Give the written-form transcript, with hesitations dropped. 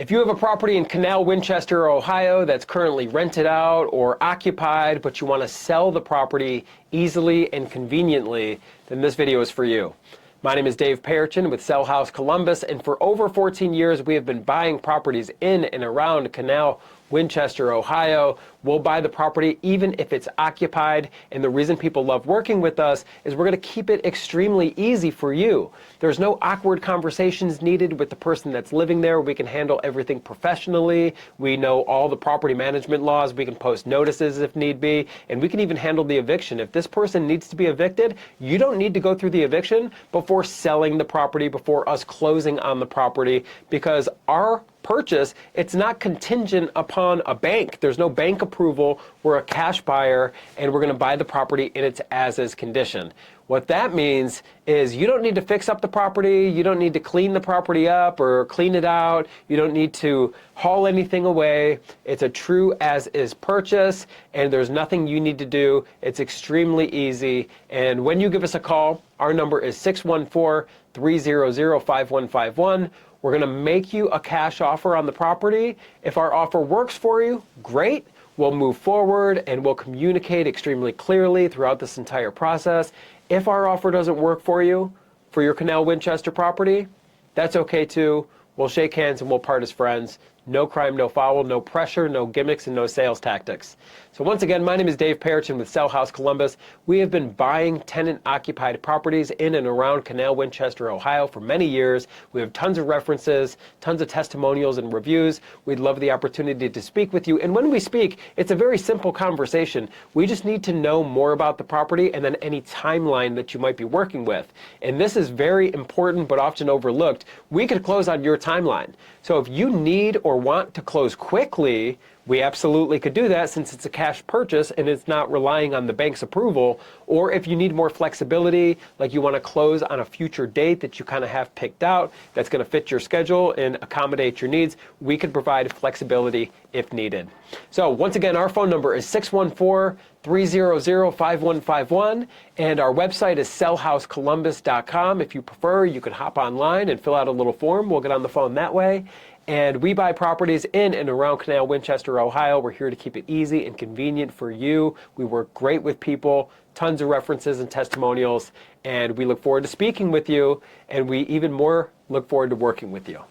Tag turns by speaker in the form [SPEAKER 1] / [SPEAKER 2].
[SPEAKER 1] If you have a property in Canal Winchester, Ohio that's currently rented out or occupied, but you want to sell the property easily and conveniently, then this video is for you. My name is Dave Perichin with Sell House Columbus, and for over 14 years we have been buying properties in and around Canal Winchester, Ohio. We'll buy the property even if it's occupied, and the reason people love working with us is we're going to keep it extremely easy for you. There's no awkward conversations needed with the person that's living there. We can handle everything professionally. We know all the property management laws. We can post notices if need be, and we can even handle the eviction. If this person needs to be evicted, you don't need to go through the eviction before selling the property, before us closing on the property, because our purchase, it's not contingent upon a bank. There's no bank approval. We're a cash buyer, and we're going to buy the property in its as-is condition. What that means is you don't need to fix up the property. You don't need to clean the property up or clean it out. You don't need to haul anything away. It's a true as-is purchase, and there's nothing you need to do. It's extremely easy. And when you give us a call, our number is 614-300-5151. We're going to make you a cash offer on the property. If our offer works for you, great. We'll move forward and we'll communicate extremely clearly throughout this entire process. If our offer doesn't work for you, for your Canal Winchester property, that's okay too. We'll shake hands and we'll part as friends. No crime, no foul, no pressure, no gimmicks, and no sales tactics. So once again, my name is Dave Perichin with Sell House Columbus. We have been buying tenant-occupied properties in and around Canal Winchester, Ohio for many years. We have tons of references, tons of testimonials and reviews. We'd love the opportunity to speak with you. And when we speak, it's a very simple conversation. We just need to know more about the property and then any timeline that you might be working with. And this is very important but often overlooked. We could close on your timeline. So if you need or want to close quickly, we absolutely could do that since it's a cash purchase and it's not relying on the bank's approval. Or if you need more flexibility, like you want to close on a future date that you kind of have picked out that's going to fit your schedule and accommodate your needs, we could provide flexibility if needed. So once again, our phone number is 614-300-5151, and our website is sellhousecolumbus.com. If you prefer, you can hop online and fill out a little form. We'll get on the phone that way. And we buy properties in and around Canal Winchester, Ohio. We're here to keep it easy and convenient for you. We work great with people, tons of references and testimonials, and we look forward to speaking with you, and we even more look forward to working with you.